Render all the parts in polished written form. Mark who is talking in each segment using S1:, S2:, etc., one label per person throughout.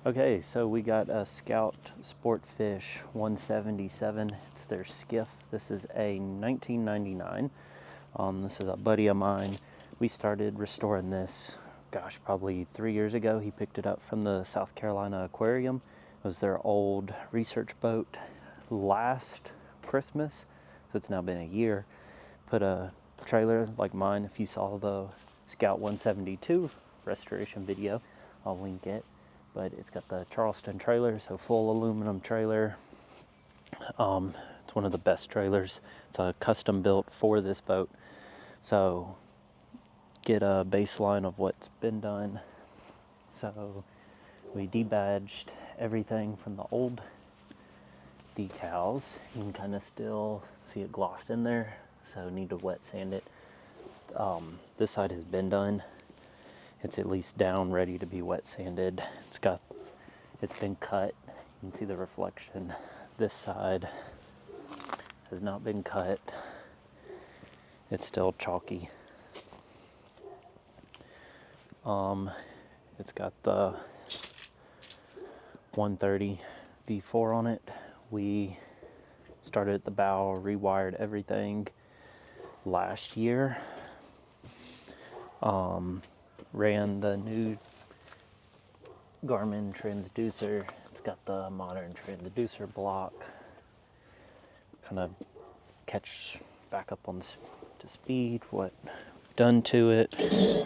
S1: Okay, so we got a Scout Sportfish 177. It's their skiff. This is a 1999. This is a buddy of mine. We started restoring this, gosh, probably 3 years ago. He picked it up from the South Carolina Aquarium. It was their old research boat last Christmas, so it's now been a year. Put a trailer like mine. If you saw the Scout 172 restoration video, I'll link it. But it's got the Charleston trailer, so full aluminum trailer. It's one of the best trailers. It's a custom built for this boat. So get a baseline of what's been done. So we debadged everything from the old decals. You can kind of still see it glossed in there, so need to wet sand it. This side has been done. It's at least down, ready to be wet sanded. It's been cut. You can see the reflection. This side has not been cut. It's still chalky. It's got the 130 V4 on it. We started at the bow, rewired everything last year. Ran the new Garmin transducer. It's got the modern transducer block. Kind of catch back up on to speed what we've done to it.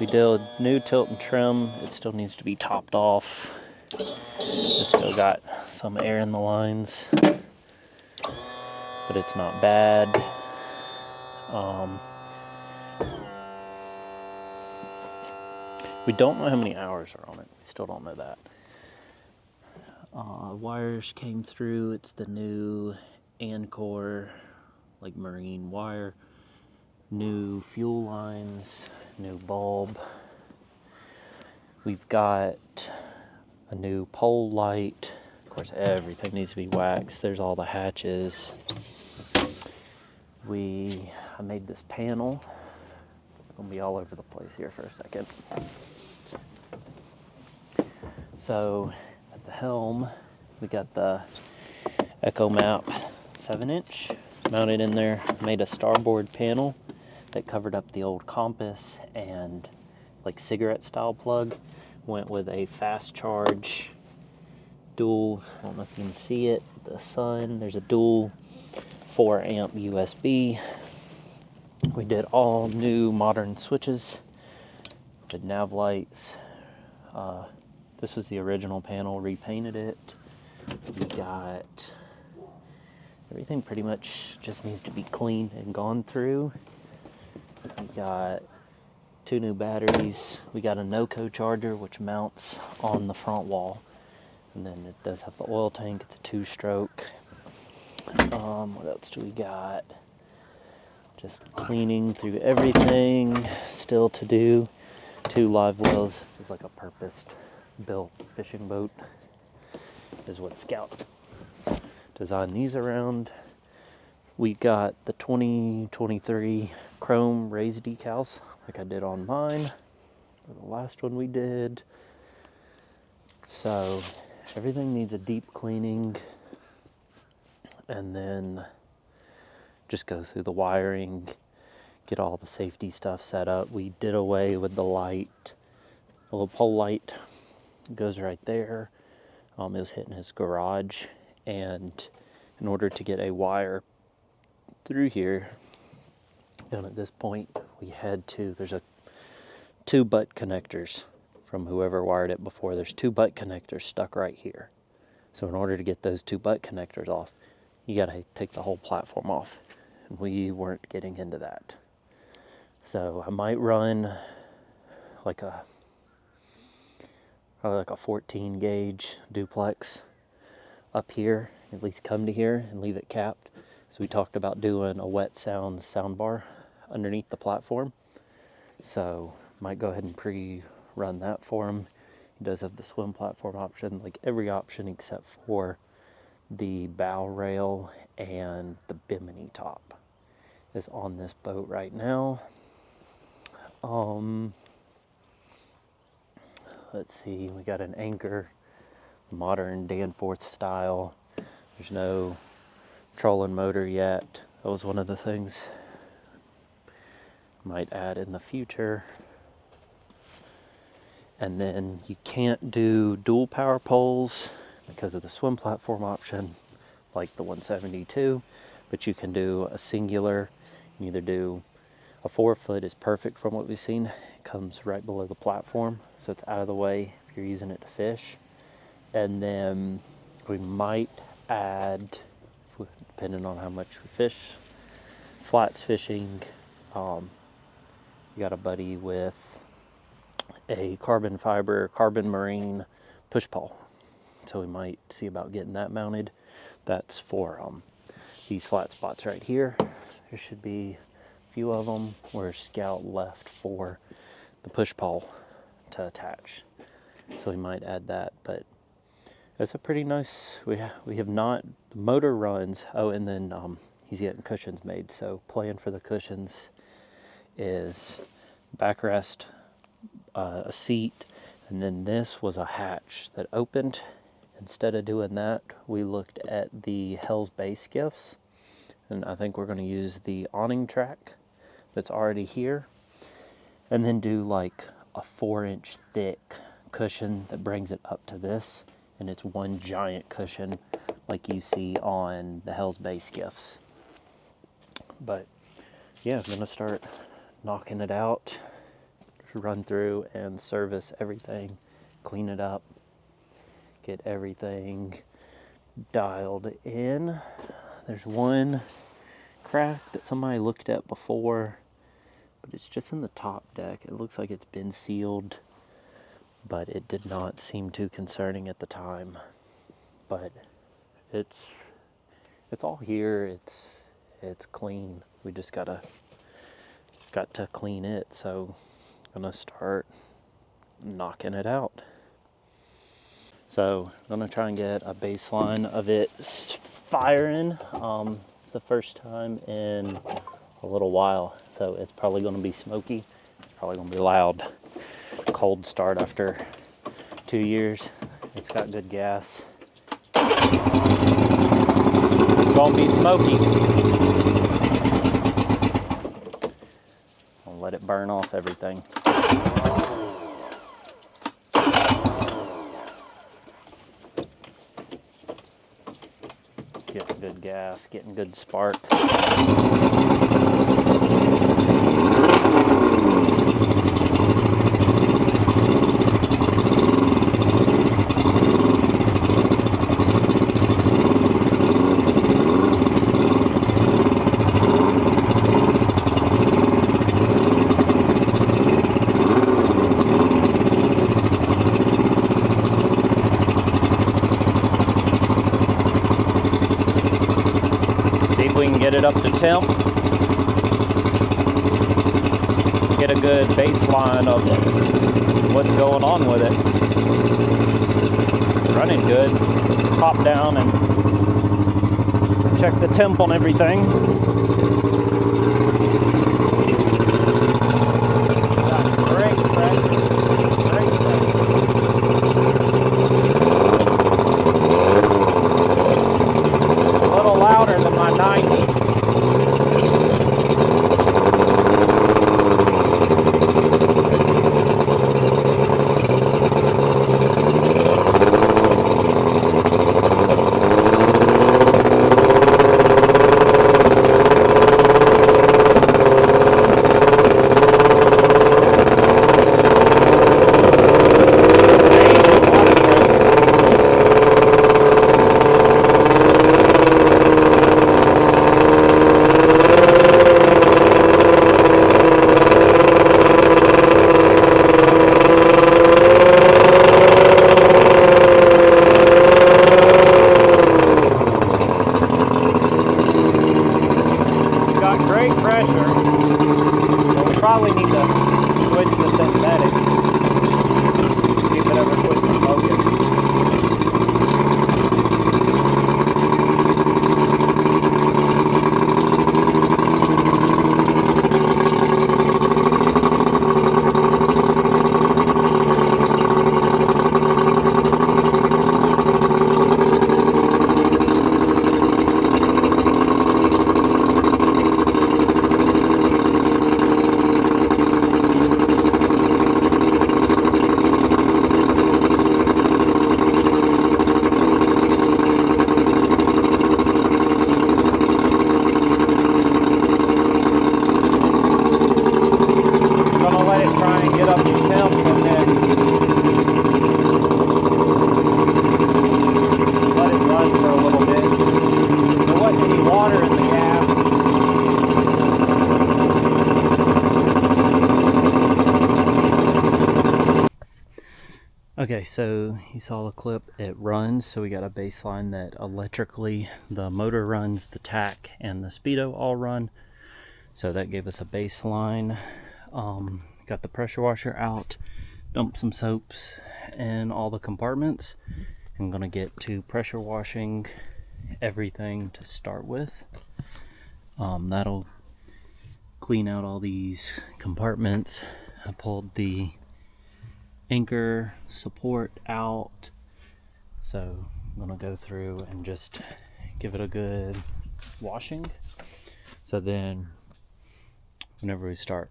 S1: We did a new tilt and trim. It still needs to be topped off. It's still got some air in the lines, but it's not bad. We don't know how many hours are on it. We still don't know that. Wires came through. It's the new Anchor, like marine wire. New fuel lines, new bulb. We've got a new pole light. Of course, everything needs to be waxed. There's all the hatches. I made this panel. It's gonna be all over the place here for a second. So at the helm, we got the Echo Map 7-inch mounted in there. Made a starboard panel that covered up the old compass and like cigarette style plug. Went with a fast charge dual, I don't know if you can see it, the sun, there's a dual 4 amp USB. We did all new modern switches with nav lights. This was the original panel, repainted it. We got everything pretty much just needs to be cleaned and gone through. We got 2 new batteries. We got a NOCO charger which mounts on the front wall. And then it does have the oil tank, it's a 2-stroke. What else do we got? Just cleaning through everything, still to do. 2 live wells. This is like a purpose-built fishing boat, is what Scout designed these around. We got the 2023 chrome raised decals, like I did on mine, or the last one we did. So everything needs a deep cleaning, and then just go through the wiring, get all the safety stuff set up. We did away with the light, the little pole light goes right there. It was hitting his garage, and in order to get a wire through here, down at this point, we had to, there's 2 butt connectors from whoever wired it before. There's 2 butt connectors stuck right here. So in order to get those 2 butt connectors off, you gotta take the whole platform off. And we weren't getting into that. So I might run probably like a 14 gauge duplex up here, at least come to here and leave it capped. So we talked about doing a wet sound bar underneath the platform. So might go ahead and pre-run that for him. He does have the swim platform option, like every option except for the bow rail and the bimini top is on this boat right now. Let's see, we got an anchor modern Danforth style. There's no trolling motor yet. That was one of the things I might add in the future. And then you can't do dual power poles because of the swim platform option, like the 172, but you can do a singular. You either do a 4-foot is perfect from what we've seen. It comes right below the platform, so it's out of the way if you're using it to fish. And then we might add, depending on how much we fish, flats fishing. You got a buddy with a carbon fiber, carbon marine push pole, so we might see about getting that mounted. That's for these flat spots right here. There should be a few of them where Scout left for the push pole to attach, so we might add that. But it's a pretty nice, we have not, the motor runs. Oh, and then he's getting cushions made, so plan for the cushions is backrest, a seat, and then this was a hatch that opened. Instead of doing that, we looked at the Helm's base skiffs, and I think we're going to use the awning track that's already here, and then do like a 4-inch thick cushion that brings it up to this, and it's one giant cushion like you see on the Helm's base skiffs. But yeah, I'm going to start knocking it out, run through and service everything, clean it up, get everything dialed in. There's one crack that somebody looked at before, but it's just in the top deck. It looks like it's been sealed, but it did not seem too concerning at the time. But it's all here. It's clean. We just got to clean it, so I'm gonna start knocking it out. So I'm gonna try and get a baseline of it firing. It's the first time in a little while, so it's probably gonna be smoky. It's probably gonna be loud. Cold start after 2 years. It's got good gas. It's gonna be smoky. I'll let it burn off everything. Getting good gas, getting good spark. Get it up to temp, get a good baseline of what's going on with it. Running good. Pop down and check the temp on everything. Got great pressure. Great pressure. A little louder than my 90. Okay, so you saw the clip, it runs, so we got a baseline that electrically the motor runs, the tack and the speedo all run. So that gave us a baseline. Got the pressure washer out, dumped some soaps in all the compartments. I'm gonna get to pressure washing everything to start with. That'll clean out all these compartments. I pulled the anchor support out, so I'm gonna go through and just give it a good washing, so then whenever we start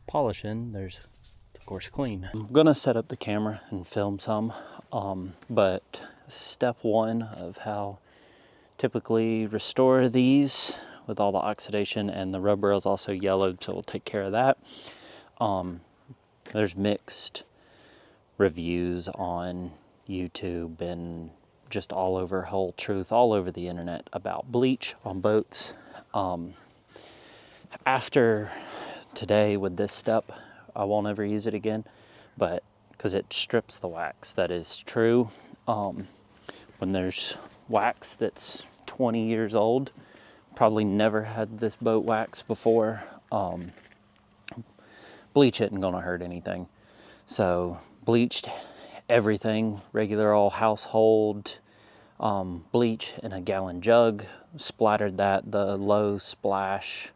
S1: polishing, there's of course clean. I'm gonna set up the camera and film some, but step one of how typically restore these with all the oxidation, and the rub rail is also yellowed, so we'll take care of that. There's mixed reviews on YouTube and just all over Whole Truth, all over the internet about bleach on boats. After today with this step, I won't ever use it again, but because it strips the wax. That is true. When there's wax that's 20 years old, probably never had this boat wax before, bleach isn't gonna hurt anything. So bleached everything, regular old household bleach in a gallon jug, splattered that, the low splash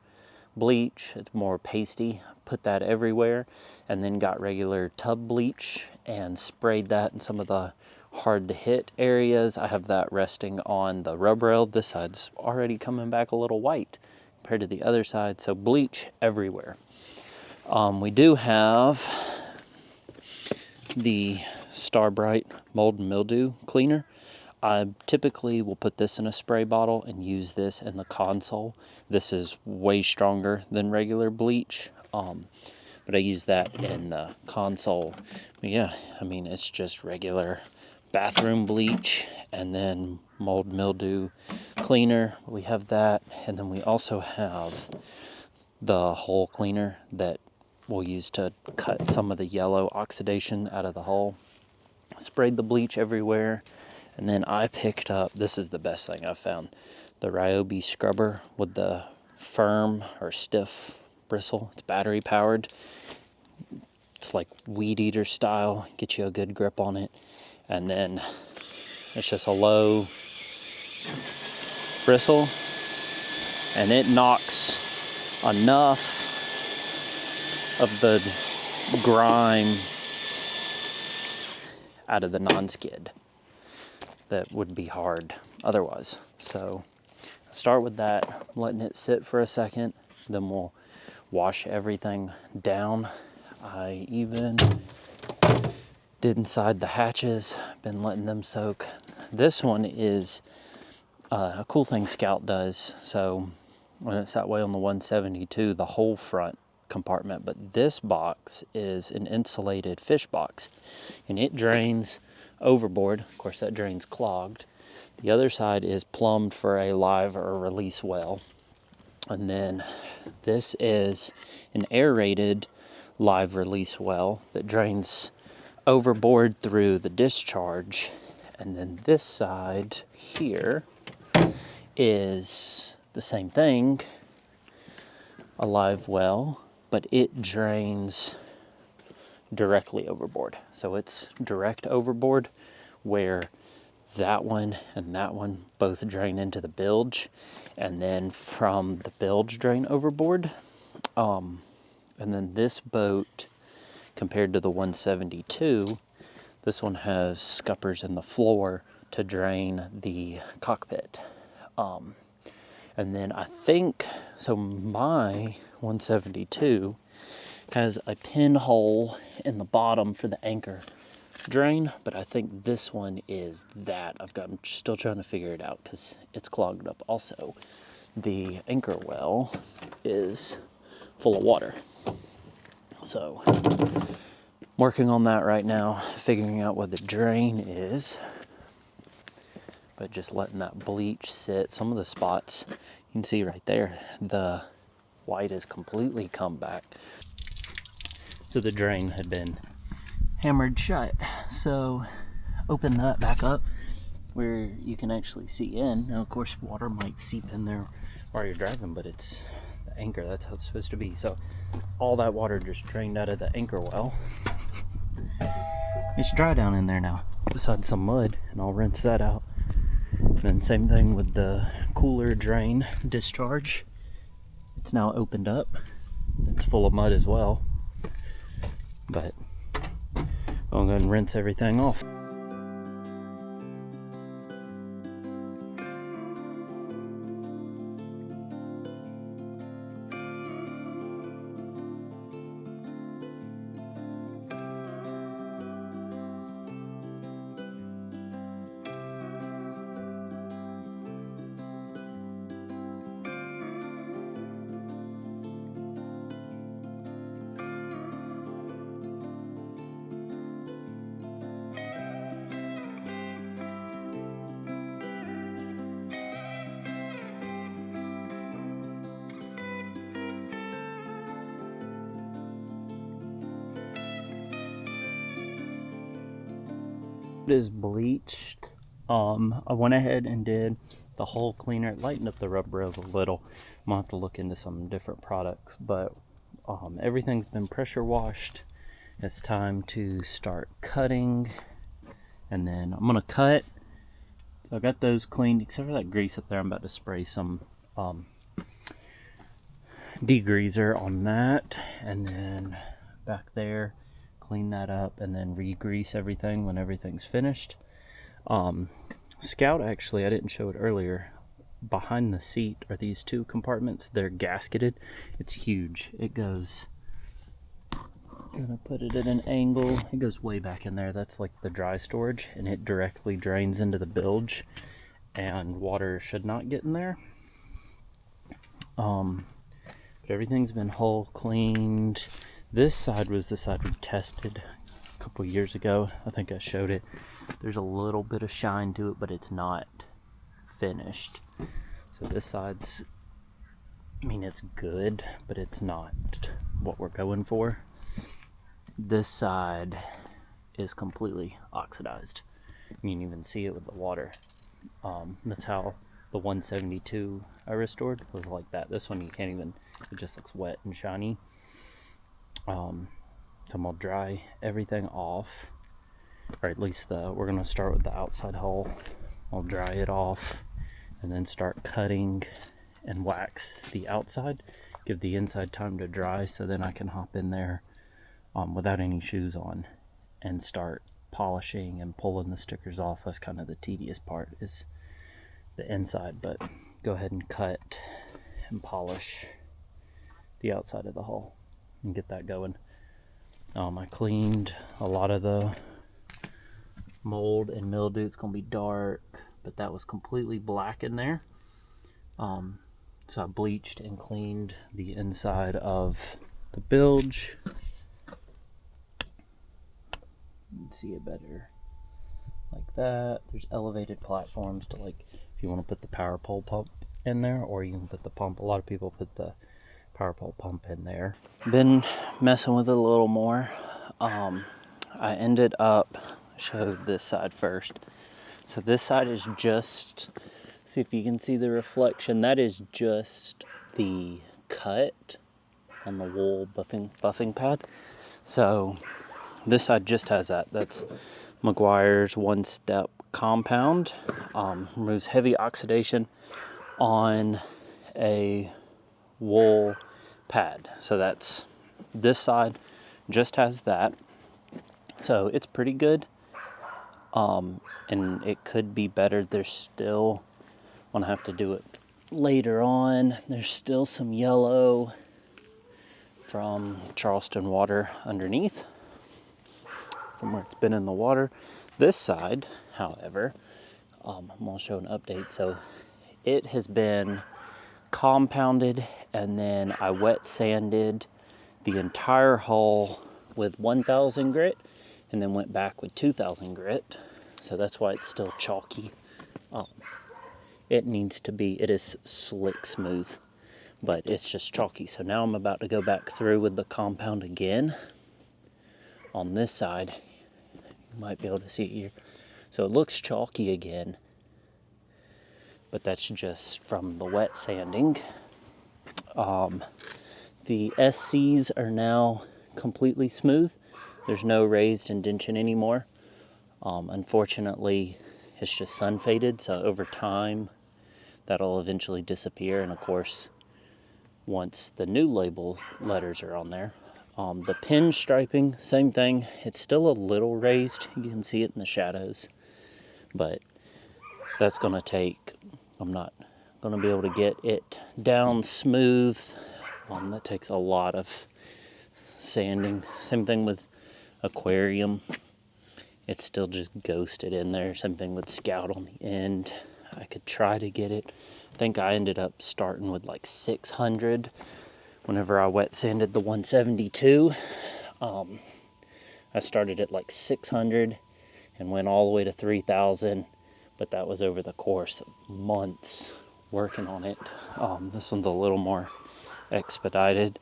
S1: bleach, it's more pasty, put that everywhere, and then got regular tub bleach and sprayed that in some of the hard to hit areas. I have that resting on the rub rail. This side's already coming back a little white compared to the other side, so bleach everywhere. We do have the Starbright mold and mildew cleaner. I typically will put this in a spray bottle and use this in the console. This is way stronger than regular bleach, but I use that in the console. But yeah, I mean, it's just regular bathroom bleach and then mold mildew cleaner. We have that, and then we also have the hull cleaner that we'll use to cut some of the yellow oxidation out of the hull. Sprayed the bleach everywhere, and then I picked up, this is the best thing I've found, the Ryobi scrubber with the firm or stiff bristle. It's battery powered. It's like weed eater style, get you a good grip on it. And then it's just a low bristle, and it knocks enough of the grime out of the non-skid that would be hard otherwise. So start with that, letting it sit for a second, then we'll wash everything down. I even did inside the hatches, been letting them soak. This one is a cool thing Scout does. So when it's that way on the 172, the whole front compartment, but this box is an insulated fish box, and it drains overboard. Of course, that drain's clogged. The other side is plumbed for a live or release well, and then this is an aerated live release well that drains overboard through the discharge. And then this side here is the same thing, a live well, but it drains directly overboard. So it's direct overboard, where that one and that one both drain into the bilge, and then from the bilge drain overboard. And then this boat, compared to the 172, this one has scuppers in the floor to drain the cockpit. And then I think, so my 172 has a pinhole in the bottom for the anchor drain, but I think this one is that. I'm still trying to figure it out because it's clogged up also. The anchor well is full of water. So working on that right now, figuring out what the drain is, but just letting that bleach sit. Some of the spots you can see right there, the white has completely come back. So the drain had been hammered shut. So open that back up where you can actually see in. Now of course water might seep in there while you're driving, but it's the anchor, that's how it's supposed to be. So all that water just drained out of the anchor well. It's dry down in there now, besides some mud, and I'll rinse that out. And then same thing with the cooler drain discharge. It's now opened up. It's full of mud as well. But I'll go and rinse everything off. Is bleached. I went ahead and did the hull cleaner. It lightened up the rub rails a little. I'm gonna have to look into some different products, but everything's been pressure washed. It's time to start cutting, and then I'm gonna cut. So I got those cleaned, except for that grease up there. I'm about to spray some degreaser on that, and then back there clean that up, and then re-grease everything when everything's finished. Scout, actually, I didn't show it earlier, behind the seat are these two compartments. They're gasketed. It's huge. It goes, I'm gonna put it at an angle, it goes way back in there. That's like the dry storage, and it directly drains into the bilge, and water should not get in there. But everything's been hull cleaned. This side was the side we tested a couple years ago. I think I showed it. There's a little bit of shine to it, but it's not finished. So this side's, I mean, it's good, but it's not what we're going for. This side is completely oxidized. You can even see it with the water. That's how the 172 I restored was like that. This one you can't even, it just looks wet and shiny. So I'm gonna dry everything off, or at least we're gonna start with the outside hull. I'll dry it off and then start cutting and wax the outside, give the inside time to dry, so then I can hop in there without any shoes on and start polishing and pulling the stickers off. That's kind of the tedious part, is the inside, but go ahead and cut and polish the outside of the hull and get that going. I cleaned a lot of the mold and mildew. It's gonna be dark, but that was completely black in there. So I bleached and cleaned the inside of the bilge. You can see it better like that. There's elevated platforms to, like, if you want to put the power pole pump in there, or you can put the pump. A lot of people put the power pole pump in there. Been messing with it a little more. I ended up, showed this side first. So this side is just, see if you can see the reflection, that is just the cut on the wool buffing pad. So this side just has that. That's Meguiar's one-step compound. Removes heavy oxidation on a wool pad. So that's, this side just has that. So it's pretty good. And it could be better. There's still, I'm gonna have to do it later on. There's still some yellow from Charleston water underneath, from where it's been in the water. This side, however, I'm gonna show an update. So it has been compounded, and then I wet sanded the entire hull with 1000 grit, and then went back with 2000 grit. So that's why it's still chalky. It needs to be, it is slick smooth, but it's just chalky. So now I'm about to go back through with the compound again on this side You might be able to see it here. So it looks chalky again, but that's just from the wet sanding. The SCs are now completely smooth. There's no raised indentation anymore. Unfortunately, it's just sun faded, so over time that'll eventually disappear. And of course, once the new label letters are on there, the pin striping, same thing. It's still a little raised. You can see it in the shadows, but that's going to take, I'm not going to be able to get it down smooth. That takes a lot of sanding. Same thing with aquarium. It's still just ghosted in there. Same thing with Scout on the end. I could try to get it. I think I ended up starting with like 600 whenever I wet sanded the 172. I started at like 600 and went all the way to 3,000, but that was over the course of months working on it. This one's a little more expedited.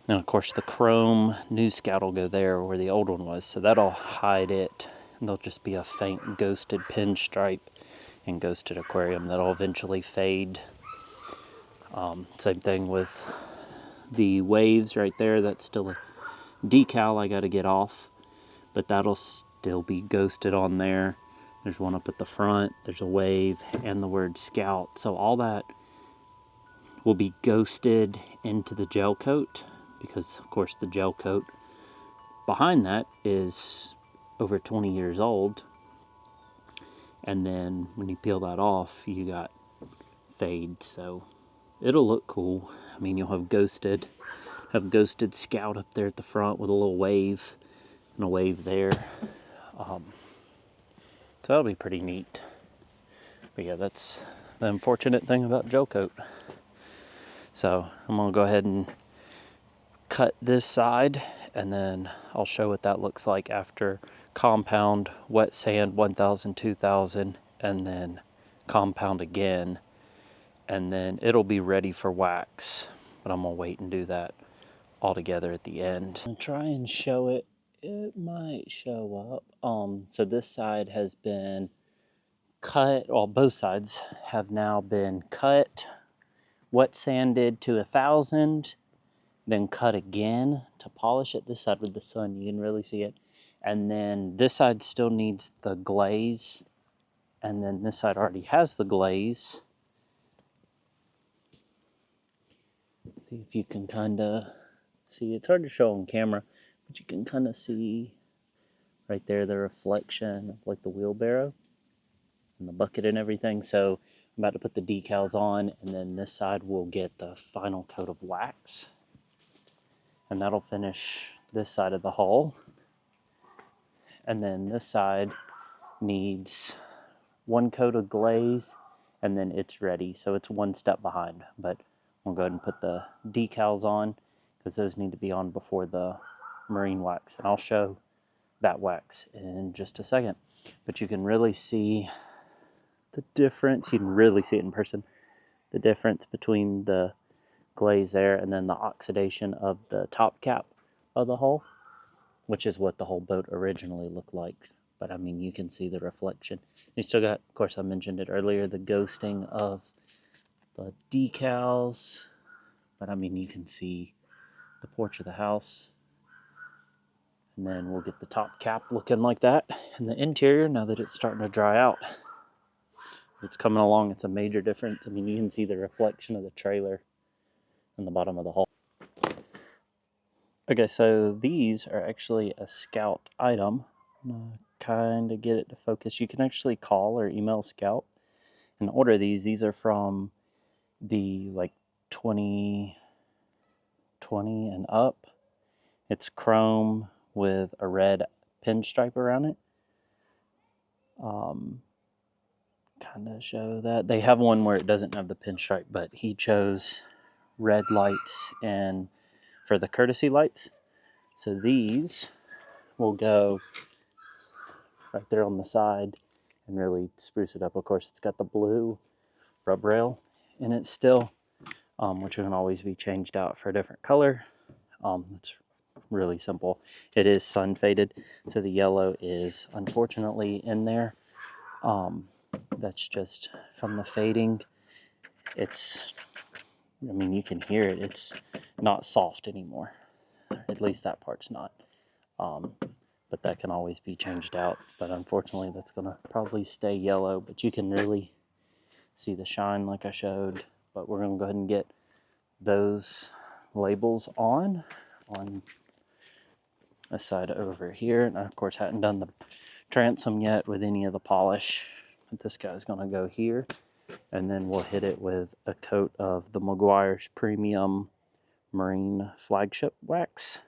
S1: And of course the chrome new Scout will go there where the old one was, so that'll hide it, and there'll just be a faint ghosted pinstripe and ghosted aquarium that'll eventually fade. Same thing with the waves right there. That's still a decal I got to get off, but that'll still be ghosted on there. There's one up at the front, there's a wave and the word Scout, so all that will be ghosted into the gel coat, because of course the gel coat behind that is over 20 years old. And then when you peel that off, you got fade, so it'll look cool. I mean, you'll have ghosted Scout up there at the front with a little wave and a wave there. So that'll be pretty neat. But yeah, that's the unfortunate thing about gel coat. So I'm gonna go ahead and cut this side, and then I'll show what that looks like after compound, wet sand 1000, 2000, and then compound again, and then it'll be ready for wax. But I'm gonna wait and do that all together at the end. I'm gonna try and show it. It might show up. So this side has been cut, well, both sides have now been cut, wet sanded to 1000, then cut again to polish it. This side with the sun, you can really see it. And then this side still needs the glaze, and then this side already has the glaze. Let's see if you can kind of see. It's hard to show on camera, but you can kind of see right there the reflection of like the wheelbarrow and the bucket and everything. So I'm about to put the decals on, and then this side will get the final coat of wax, and that'll finish this side of the hull. And then this side needs one coat of glaze, and then it's ready. So it's one step behind, but I'll go ahead and put the decals on because those need to be on before the marine wax, and I'll show that wax in just a second. But you can really see the difference. You can really see it in person, the difference between the glaze there and then the oxidation of the top cap of the hull, which is what the whole boat originally looked like. But I mean, you can see the reflection. You still got, of course I mentioned it earlier, the ghosting of the decals, but I mean, you can see the porch of the house. And then we'll get the top cap looking like that. And the interior, now that it's starting to dry out, it's coming along. It's a major difference. I mean, you can see the reflection of the trailer in the bottom of the hull. Okay, so these are actually a Scout item. I'm gonna kind of get it to focus. You can actually call or email Scout and order these. These are from the like 2020 and up. It's chrome with a red pinstripe around it. Kind of show that. They have one where it doesn't have the pinstripe, but he chose red lights and for the courtesy lights. So these will go right there on the side and really spruce it up. Of course, it's got the blue rub rail in it still, which can always be changed out for a different color. Let's really simple. It is sun faded, so the yellow is unfortunately in there. That's just from the fading. It's, I mean, you can hear it. It's not soft anymore. At least that part's not. But that can always be changed out. But unfortunately, that's gonna probably stay yellow, but you can really see the shine like I showed. But we're gonna go ahead and get those labels on a side over here. And I, of course, hadn't done the transom yet with any of the polish. But this guy's gonna go here, and then we'll hit it with a coat of the Meguiar's Premium Marine Flagship Wax.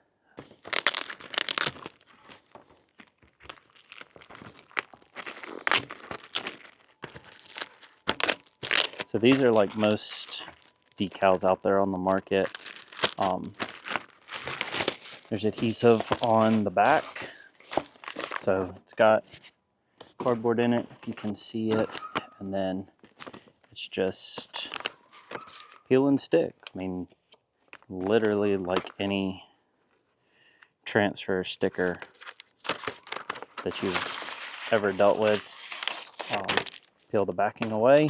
S1: So these are like most decals out there on the market. There's adhesive on the back, so it's got cardboard in it, if you can see it, and then it's just peel and stick. I mean, literally like any transfer sticker that you've ever dealt with. Peel the backing away.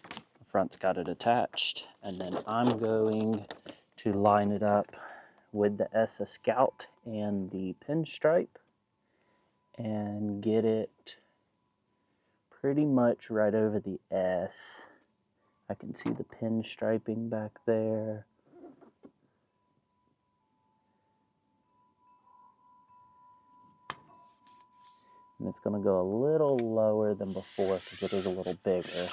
S1: The front's got it attached, and then I'm going to line it up with the S of Scout and the pinstripe and get it pretty much right over the S. I can see the pinstriping back there. And it's going to go a little lower than before because it is a little bigger.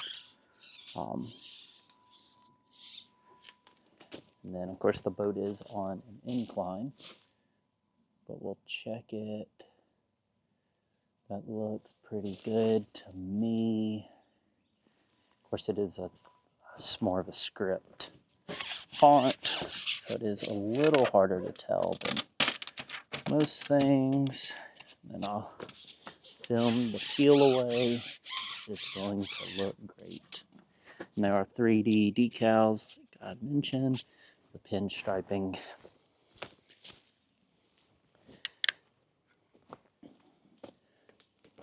S1: And then, of course, the boat is on an incline, but we'll check it. That looks pretty good to me. Of course, it is more of a script font, so it is a little harder to tell than most things. And I'll film the peel away. It's going to look great. And there are 3D decals, like I mentioned, the pinstriping.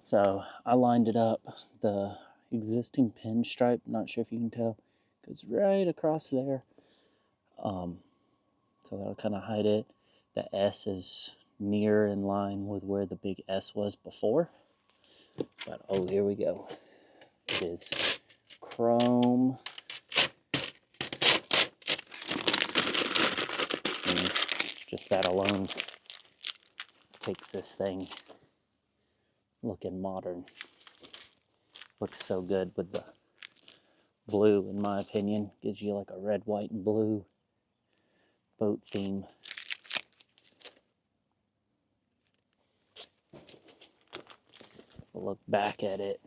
S1: So I lined it up. The existing pinstripe, not sure if you can tell, goes right across there. So that'll kind of hide it. The S is near in line with where the big S was before. But oh, here we go. It is chrome. And just that alone takes this thing looking modern. Looks so good with the blue, in my opinion. Gives you like a red, white, and blue boat theme. We'll look back at it.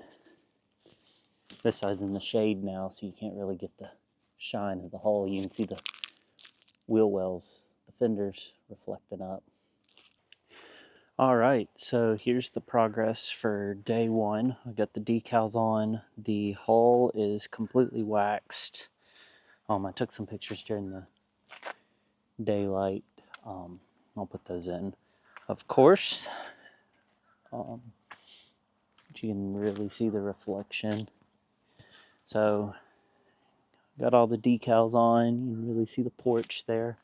S1: This side's in the shade now, so you can't really get the shine of the hull. You can see the wheel wells, the fenders reflecting up. All right, so here's the progress for day one. I got the decals on. The hull is completely waxed. I took some pictures during the daylight. I'll put those in, of course. You can really see the reflection. So, got all the decals on. You can really see the porch there.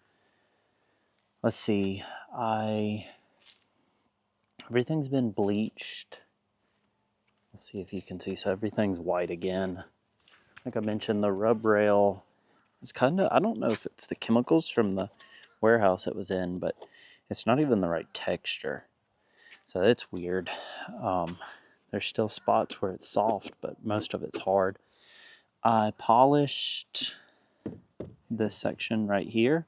S1: Let's see. Everything's been bleached. Let's see if you can see. So everything's white again. Like I mentioned, the rub rail is kind of, I don't know if it's the chemicals from the warehouse it was in, but it's not even the right texture. So it's weird. There's still spots where it's soft, but most of it's hard. I polished this section right here.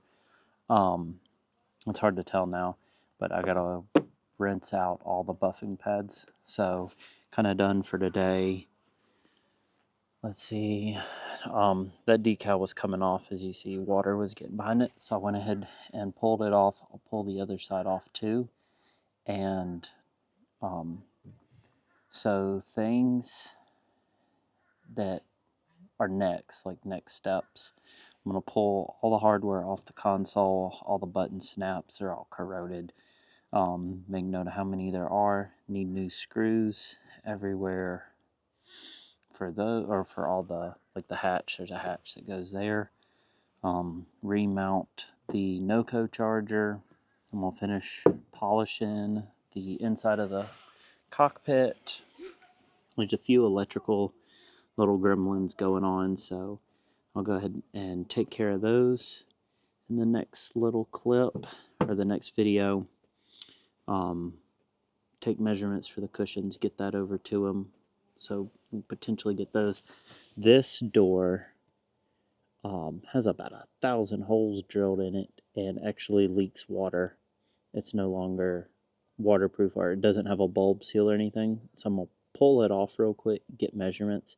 S1: It's hard to tell now, but I gotta rinse out all the buffing pads. So kind of done for today. Let's see. That decal was coming off, as you see, water was getting behind it. So I went ahead and pulled it off. I'll pull the other side off too. And so things that are next, like next steps, I'm going to pull all the hardware off the console. All the button snaps are all corroded. Make note of how many there are. Need new screws everywhere for those, or for all the, like the hatch. There's a hatch that goes there. Remount the NOCO charger, and we'll finish polishing the inside of the cockpit. There's a few electrical little gremlins going on, so I'll go ahead and take care of those in the next little clip, or the next video. Take measurements for the cushions, get that over to them, so we'll potentially get those. This door has about 1,000 holes drilled in it and actually leaks water. It's no longer waterproof, or it doesn't have a bulb seal or anything. So I'm going to pull it off real quick, get measurements,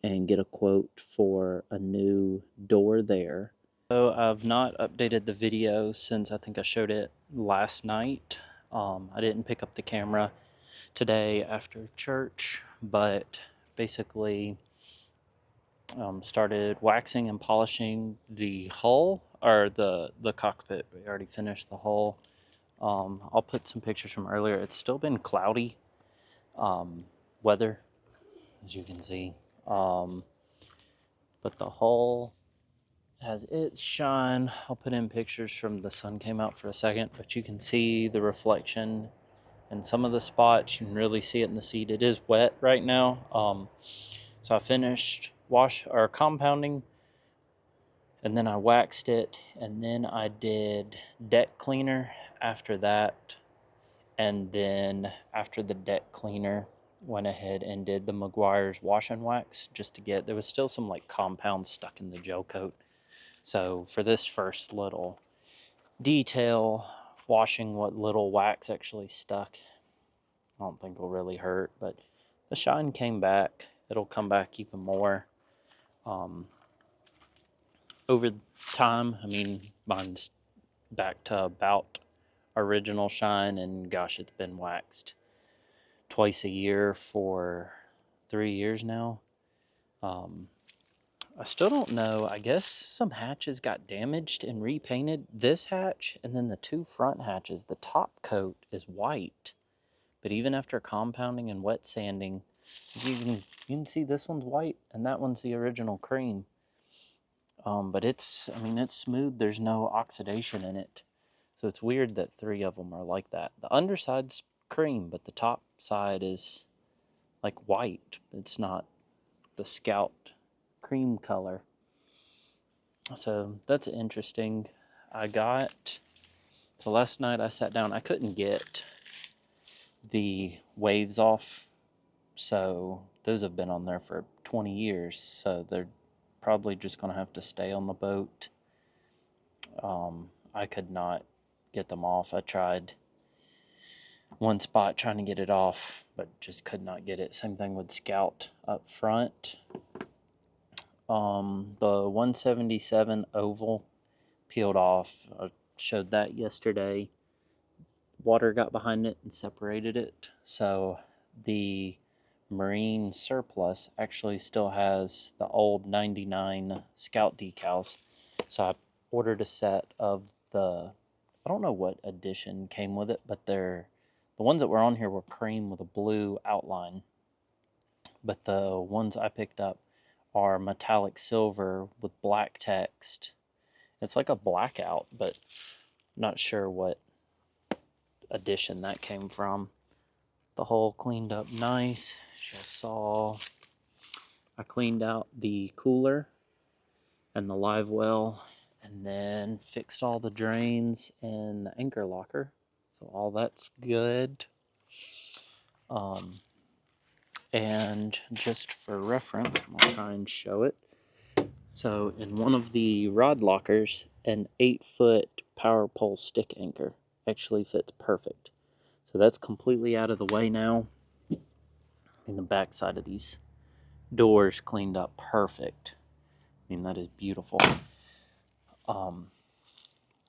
S1: and get a quote for a new door there. So I've not updated the video since I think I showed it last night. I didn't pick up the camera today after church, but basically started waxing and polishing the hull, or the cockpit. We already finished the hull. I'll put some pictures from earlier. It's still been cloudy weather, as you can see, but the hull has its shine. I'll put in pictures from the sun came out for a second, but you can see the reflection in some of the spots. You can really see it in the seat. It is wet right now. So I finished compounding, and then I waxed it, and then I did deck cleaner after that, and then after the deck cleaner, went ahead and did the Meguiar's wash and wax, just to get, there was still some like compound stuck in the gel coat. So for this first little detail, washing what little wax actually stuck, I don't think will really hurt, but the shine came back. It'll come back even more over time. I mean, mine's back to about original shine, and gosh, it's been waxed twice a year for 3 years now. I still don't know. I guess some hatches got damaged and repainted. This hatch, and then the two front hatches, the top coat is white, but even after compounding and wet sanding, you can see this one's white and that one's the original cream. But it's smooth. There's no oxidation in it. So it's weird that 3 of them are like that. The underside's cream, but the top side is like white. It's not the Scout cream color. So that's interesting. So last night I sat down. I couldn't get the waves off. So those have been on there for 20 years. So they're probably just going to have to stay on the boat. I could not get them off. I tried one spot trying to get it off, but just could not get it. Same thing with Scout up front. The 177 oval peeled off. I showed that yesterday. Water got behind it and separated it. So the Marine surplus actually still has the old 99 Scout decals. So I ordered a set of I don't know what edition came with it, but the ones that were on here were cream with a blue outline. But the ones I picked up are metallic silver with black text. It's like a blackout, but not sure what edition that came from. The hull cleaned up nice. Just saw I cleaned out the cooler and the live well, and then fixed all the drains and the anchor locker. So all that's good. And just for reference, I'll try and show it. So in one of the rod lockers, an 8-foot power pole stick anchor actually fits perfect. So that's completely out of the way now. And the back side of these doors cleaned up perfect. I mean, that is beautiful.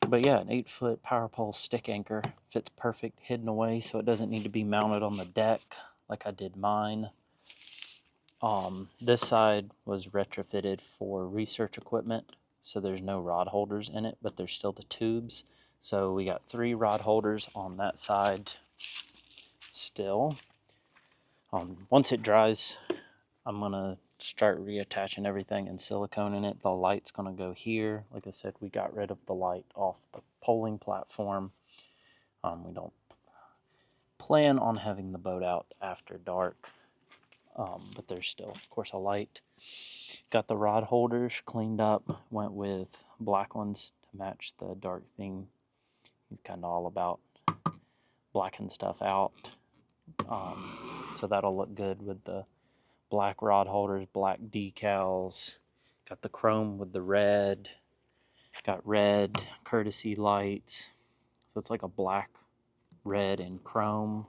S1: But yeah, an 8-foot power pole stick anchor fits perfect, hidden away, so it doesn't need to be mounted on the deck like I did mine. This side was retrofitted for research equipment, so there's no rod holders in it, but there's still the tubes. So we got 3 rod holders on that side still. Once it dries, I'm gonna start reattaching everything and siliconing it. The light's gonna go here. Like I said, we got rid of the light off the polling platform. We don't plan on having the boat out after dark, but there's still, of course, a light. Got the rod holders cleaned up, went with black ones to match the dark theme. He's kind of all about blacking stuff out. So that'll look good with the black rod holders, black decals. Got the chrome with the red. Got red courtesy lights. So it's like a black, red, and chrome.